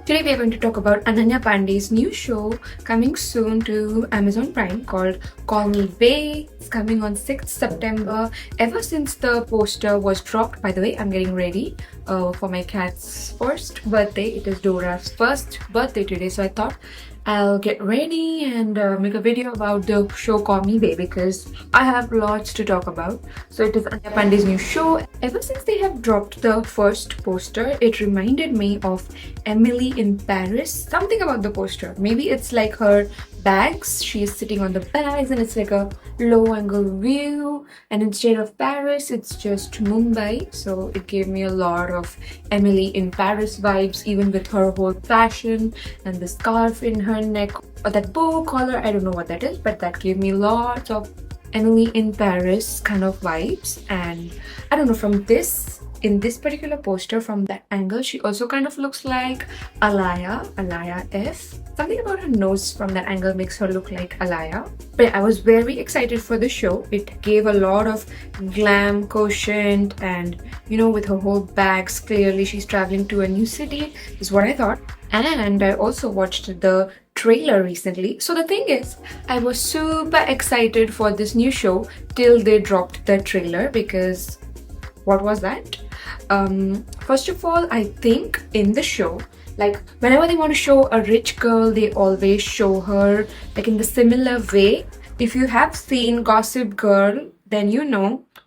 Today we are going to talk about Ananya Pandey's new show coming soon to Amazon Prime called Me Bae. It's coming on 6th September. Ever since the poster was dropped, by the way, I'm getting ready for my cat's first birthday. It is Dora's first birthday today, so I thought I'll get ready and make a video about the show Call Me Bae because I have lots to talk about. So it is Ananya Pandey's new show. Ever since they have dropped the first poster, it reminded me of Emily in Paris. Something about the poster. Maybe it's like her bags. She is sitting on the bags and it's like a low angle view, and instead of Paris it's just Mumbai. So it gave me a lot of Emily in Paris vibes, even with her whole fashion and the scarf in her neck or that bow collar. I don't know what that is, but that gave me lots of Emily in Paris kind of vibes. And I don't know, from in this particular poster, from that angle, she also kind of looks like Alaya F. Something about her nose from that angle makes her look like Alaya. But I was very excited for the show. It gave a lot of glam quotient, and with her whole bags, clearly she's traveling to a new city, is what I thought. And I also watched the trailer recently. So the thing is, I was super excited for this new show till they dropped the trailer, because what was that? First of all, I think in the show, like whenever they want to show a rich girl, they always show her like in the similar way. If you have seen Gossip Girl, then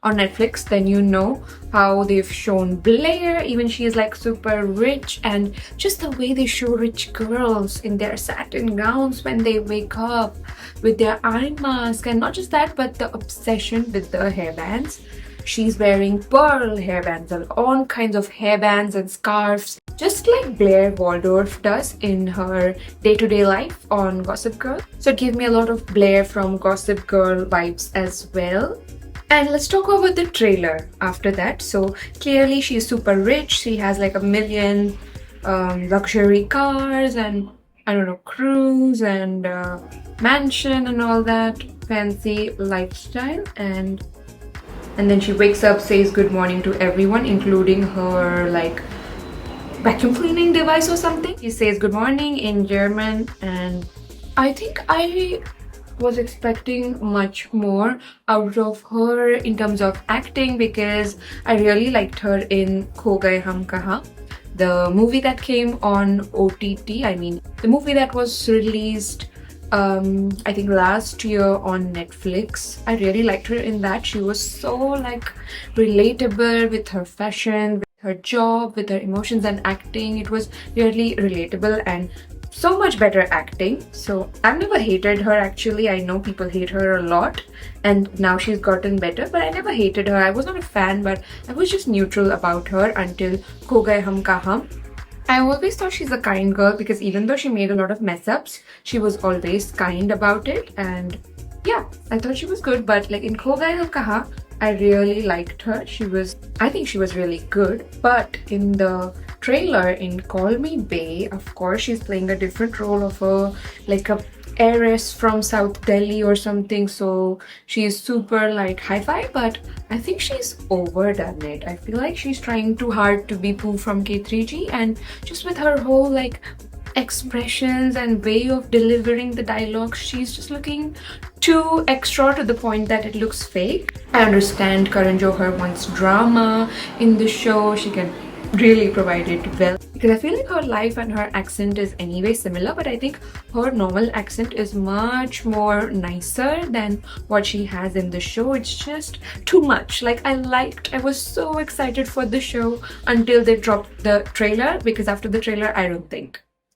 on Netflix, then how they've shown Blair. Even she is like super rich, and just the way they show rich girls in their satin gowns when they wake up with their eye mask, and not just that, but the obsession with the hairbands. She's wearing pearl hairbands and all kinds of hairbands and scarves, just like Blair Waldorf does in her day-to-day life on Gossip Girl. So it gave me a lot of Blair from Gossip Girl vibes as well. And let's talk about the trailer after that. So clearly she's super rich. She has like 1 million luxury cars and cruise and mansion and all that fancy lifestyle. And then she wakes up, says good morning to everyone, including her like vacuum cleaning device or something. She says good morning in German, and I think I was expecting much more out of her in terms of acting, because I really liked her in Kho Gaye Hum Kahan, the movie that came on OTT. I mean, the movie that was released I think last year on Netflix. I really liked her in that. She was so like relatable with her fashion, with her job, with her emotions and acting. It was really relatable and so much better acting. So I've never hated her actually. I know people hate her a lot, and now she's gotten better, but I never hated her. I was not a fan, but I was just neutral about her until Kho Gaye Hum Kahan. I always thought she's a kind girl, because even though she made a lot of mess ups, she was always kind about it. And yeah, I thought she was good. But like in Kho Gaye Hum Kahan, I really liked her. I think she was really good. But in the trailer in Call Me Bae, of course, she's playing a different role of a heiress from South Delhi or something. So she's super like hi-fi, but I think she's overdone it. I feel like she's trying too hard to be Pooh from K3G, and just with her whole like expressions and way of delivering the dialogue, she's just looking too extra to the point that it looks fake. I understand Karan Johar wants drama in the show. She can really provide it well, because I feel like her life and her accent is anyway similar, but I think her normal accent is much more nicer than what she has in the show. It's just too much. Like I was so excited for the show until they dropped the trailer, because after the trailer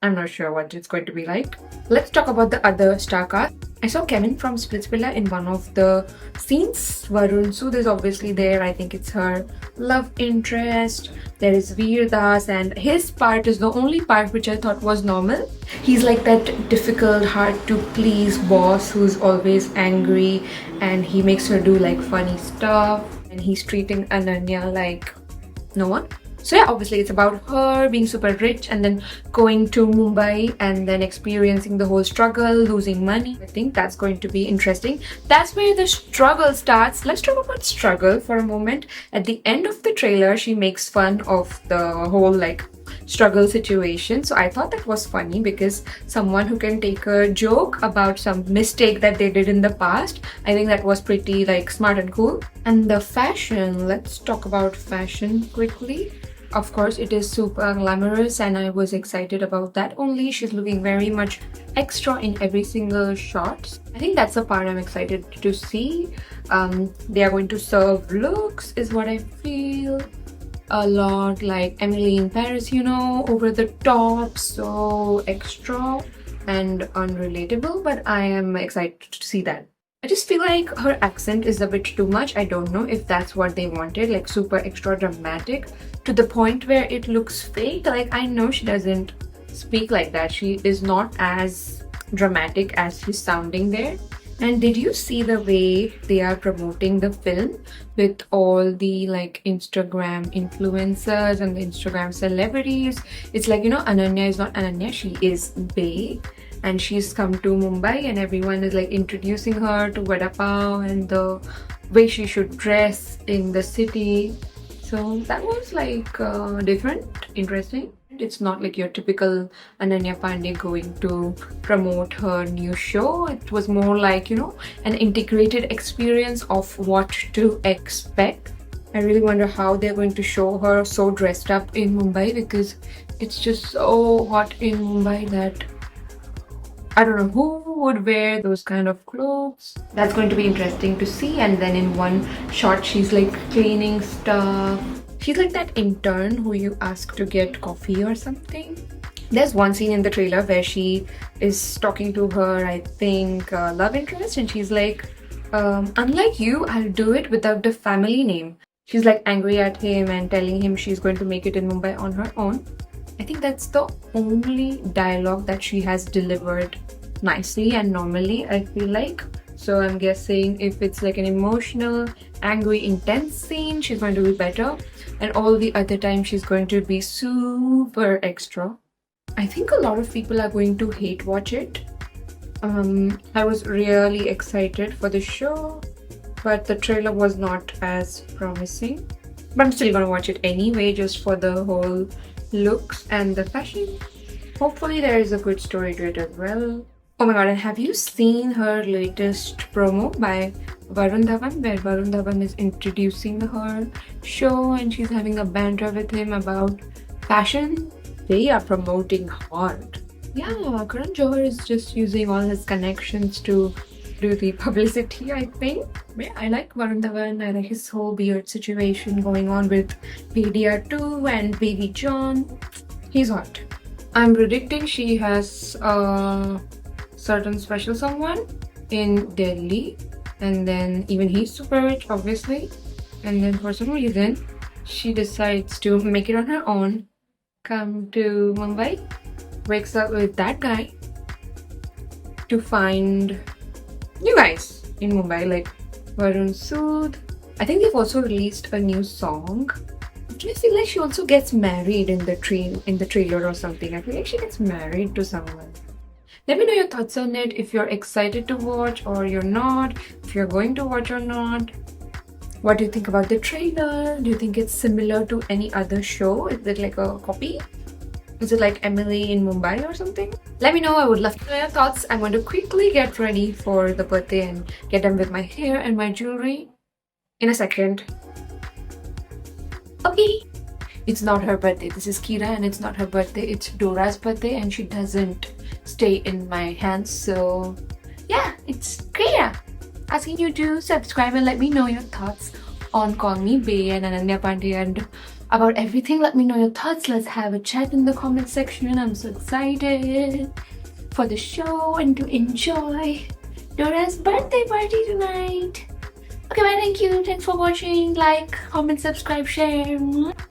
I'm not sure what it's going to be like. Let's talk about the other star cast. I saw Kevin from Splitsvilla in one of the scenes. Varun Sood is obviously there. I think it's her love interest. There is Veer Das, and his part is the only part which I thought was normal. He's like that difficult, hard to please boss who's always angry, and he makes her do like funny stuff, and he's treating Ananya like no one. So yeah, obviously it's about her being super rich and then going to Mumbai and then experiencing the whole struggle, losing money. I think that's going to be interesting. That's where the struggle starts. Let's talk about struggle for a moment. At the end of the trailer, she makes fun of the whole like struggle situation. So I thought that was funny because someone who can take a joke about some mistake that they did in the past, I think that was pretty like smart and cool. And the fashion, let's talk about fashion quickly. Of course, it is super glamorous and I was excited about that only. She's looking very much extra in every single shot. I think that's the part I'm excited to see. They are going to serve looks is what I feel. A lot like Emily in Paris, you know, over the top, so extra and unrelatable, but I am excited to see that. I just feel like her accent is a bit too much. I don't know if that's what they wanted, like super extra dramatic to the point where it looks fake. Like, I know she doesn't speak like that. She is not as dramatic as she's sounding there. And did you see the way they are promoting the film with all the like Instagram influencers and the Instagram celebrities? It's like, you know, Ananya is not Ananya, she is Bae. And she's come to Mumbai and everyone is like introducing her to Vada Pav and the way she should dress in the city. So that was like different, interesting. It's not like your typical Ananya Pandey going to promote her new show. It was more like, you know, an integrated experience of what to expect. I really wonder how they're going to show her so dressed up in Mumbai because it's just so hot in Mumbai that I don't know who would wear those kind of clothes. That's going to be interesting to see. And then in one shot, she's like cleaning stuff. She's like that intern who you ask to get coffee or something. There's one scene in the trailer where she is talking to her, I think, love interest. And she's like, unlike you, I'll do it without the family name. She's like angry at him and telling him she's going to make it in Mumbai on her own. I think that's the only dialogue that she has delivered nicely and normally, I feel like. So I'm guessing if it's like an emotional, angry, intense scene, she's going to be better. And all the other time, she's going to be super extra. I think a lot of people are going to hate watch it. I was really excited for the show, but the trailer was not as promising. But I'm still gonna watch it anyway, just for the whole looks and the fashion. Hopefully there is a good story to it as well. Oh my god, and have you seen her latest promo by Varun Dhawan, where Varun Dhawan is introducing her show and she's having a banter with him about fashion? They are promoting hard. Yeah, Karan Johar is just using all his connections to do the publicity, I think. Yeah, I like Varun Dhawan. I like his whole weird situation going on with BDR2 and Baby John. He's hot. I'm predicting she has a certain special someone in Delhi, and then even he's super rich, obviously. And then for some reason, she decides to make it on her own, come to Mumbai, wakes up with that guy to find new guys in Mumbai like Varun Sood. I think they've also released a new song. Do you feel like she also gets married in the trailer or something? I feel like she gets married to someone. Let me know your thoughts on it, if you're excited to watch or you're not, if you're going to watch or not. What do you think about the trailer? Do you think it's similar to any other show? Is it like a copy? Is it like Emily in Mumbai or something? Let me know. I would love to know your thoughts. I'm going to quickly get ready for the birthday and get done with my hair and my jewelry in a second. Okay. It's not her birthday. This is Kira and it's not her birthday. It's Dora's birthday and she doesn't stay in my hands. So yeah, it's Kira asking you to subscribe and let me know your thoughts on Call Me Bae and Ananya Pandey and about everything. Let me know your thoughts. Let's have a chat in the comment section. I'm so excited for the show and to enjoy Dora's birthday party tonight. Okay, bye. Thank you. Thanks for watching. Like, comment, subscribe, share.